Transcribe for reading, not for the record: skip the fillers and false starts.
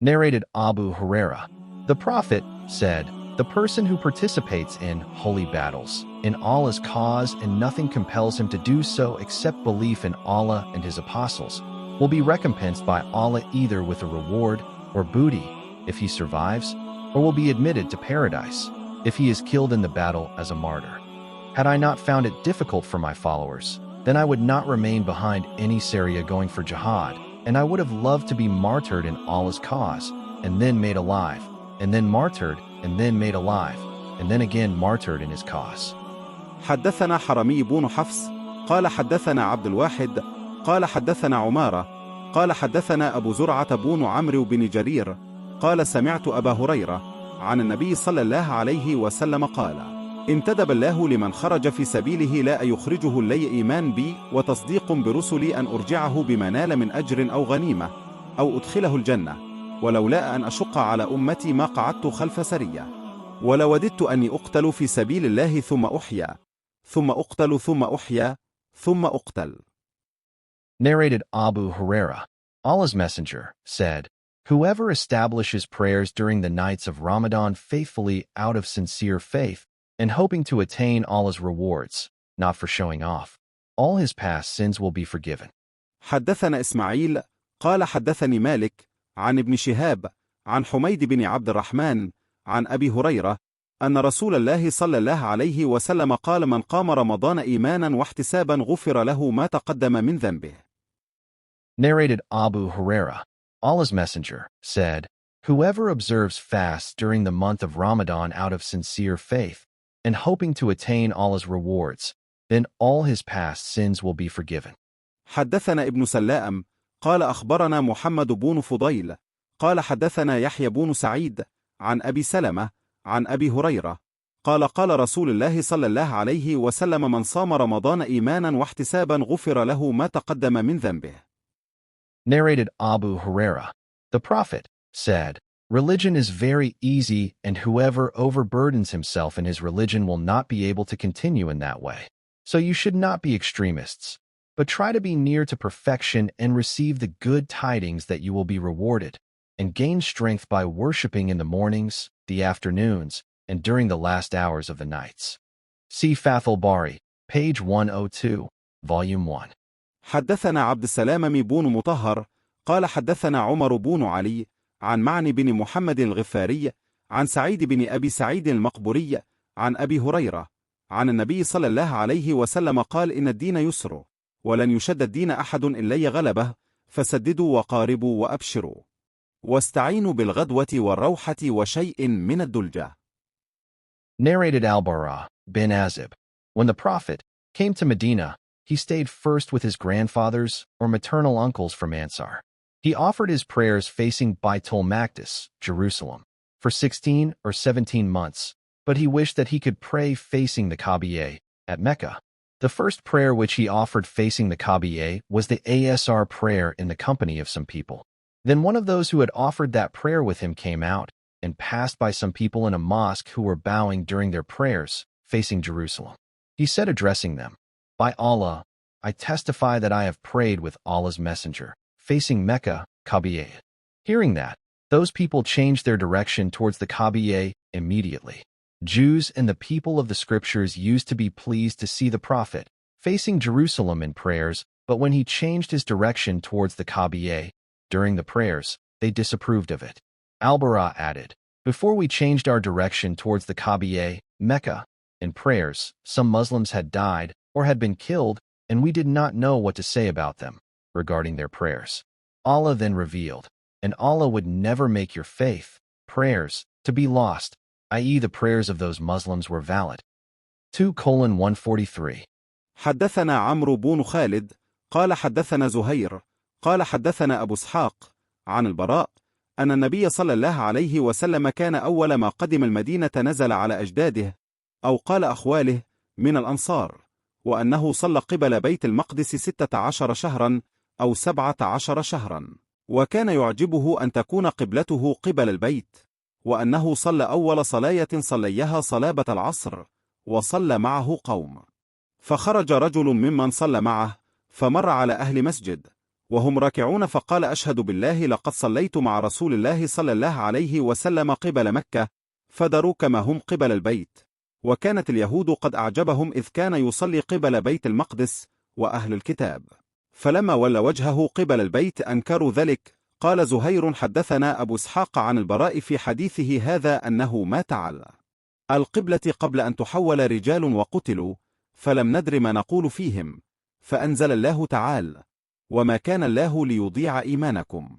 Narrated Abu Huraira. The Prophet said, "The person who participates in holy battles in Allah's cause and nothing compels him to do so except belief in Allah and His apostles will be recompensed by Allah either with a reward or booty if he survives, or will be admitted to paradise if he is killed in the battle as a martyr. Had I not found it difficult for my followers, then I would not remain behind any Sariyah going for jihad, and I would have loved to be martyred in Allah's cause, and then made alive, and then martyred, and then made alive, and then again martyred in His cause." حدثنا حرمي بن حفص قال حدثنا عبد الواحد قال حدثنا عمارة قال حدثنا أبو زرعة بن عمرو بن جرير قال سمعت أبا هريرة عن النبي صلى الله عليه وسلم قال: انتدب الله لمن خرج في سبيله لا يخرجه لي إيمان بي وتصديق برسلي أن أرجعه بما نال من أجر أو غنيمة أو أدخله الجنة، ولولا أن أشق على أمتي ما قعدت خلف سرية، ولوددت أني أقتل في سبيل الله ثم أحيا ثم أقتل ثم أحيا ثم أقتل. Narrated Abu Huraira. Allah's Messenger said, "Whoever establishes prayers during the nights of Ramadan faithfully out of sincere faith and hoping to attain Allah's rewards, not for showing off, all his past sins will be forgiven." حدثنا إسماعيل قال حدثني مالك عن ابن شهاب عن حميد بن عبد الرحمن عن أبي هريرة أن رسول الله صلى الله عليه وسلم قال: من قام رمضان إيمانا واحتسابا غفر له ما تقدم من ذنبه. Narrated Abu Huraira. Allah's Messenger said, "Whoever observes fasts during the month of Ramadan out of sincere faith and hoping to attain Allah's rewards, then all his past sins will be forgiven." حدثنا ابن سلام قال أخبرنا محمد بن فضيل قال حدثنا يحيى بن سعيد عن أبي سلمة عن أبي هريرة قال: قال رسول الله صلى الله عليه وسلم: من صام رمضان إيمانا واحتسابا غفر له ما تقدم من ذنبه. Narrated Abu Huraira. The Prophet said, "Religion is very easy, and whoever overburdens himself in his religion will not be able to continue in that way. So you should not be extremists, but try to be near to perfection and receive the good tidings that you will be rewarded, and gain strength by worshipping in the mornings, the afternoons, and during the last hours of the nights." See Fathul Bari, page 102, volume 1. حدثنا عبد السلام بن مطهر قال حدثنا عمر بن علي عن معن بن محمد الغفاري عن سعيد بن أبي سعيد المقبوري عن أبي هريرة عن النبي صلى الله عليه وسلم قال: إن الدين يسر ولن يشد الدين أحد إلا غلبه، فسددوا وقاربوا وأبشروا واستعينوا بالغدوة والروحة وشيء من الدلجة. Narrated Al-Bara bin Azib. When the Prophet came to Medina, he stayed first with his grandfathers or maternal uncles from Ansar. He offered his prayers facing Baitul Maqdis, Jerusalem, for 16 or 17 months, but he wished that he could pray facing the Kaaba at Mecca. The first prayer which he offered facing the Kaaba was the Asr prayer in the company of some people. Then one of those who had offered that prayer with him came out and passed by some people in a mosque who were bowing during their prayers facing Jerusalem. He said, addressing them, "By Allah, I testify that I have prayed with Allah's Messenger, facing Mecca, Kaaba." Hearing that, those people changed their direction towards the Kaaba immediately. Jews and the people of the scriptures used to be pleased to see the Prophet facing Jerusalem in prayers, but when he changed his direction towards the Kaaba during the prayers, they disapproved of it. Al-Bara added, "Before we changed our direction towards the Kaaba, Mecca, in prayers, some Muslims had died or had been killed, and we did not know what to say about them regarding their prayers. Allah then revealed, and Allah would never make your faith, prayers, to be lost, i.e. the prayers of those Muslims were valid." 2:143. حدثنا عمرو بن خالد قال حدثنا زهير قال حدثنا أبو اسحاق عن البراء أن النبي صلى الله عليه وسلم كان أول ما قدم المدينة نزل على أجداده أو قال أخواله من الأنصار، وأنه صلى قبل بيت المقدس 16 شهرا أو 17 شهرا، وكان يعجبه أن تكون قبلته قبل البيت، وأنه صلى أول صلاية صليها صلابة العصر، وصلى معه قوم، فخرج رجل ممن صلى معه فمر على أهل مسجد، وهم راكعون فقال: أشهد بالله لقد صليت مع رسول الله صلى الله عليه وسلم قبل مكة، فدروا كما هم قبل البيت. وكانت اليهود قد أعجبهم إذ كان يصلي قبل بيت المقدس وأهل الكتاب، فلما ولى وجهه قبل البيت أنكروا ذلك. قال زهير: حدثنا أبو إسحاق عن البراء في حديثه هذا أنه مات على القبلة قبل أن تحول رجال وقتلوا، فلم ندر ما نقول فيهم، فأنزل الله تعالى: وما كان الله ليضيع إيمانكم.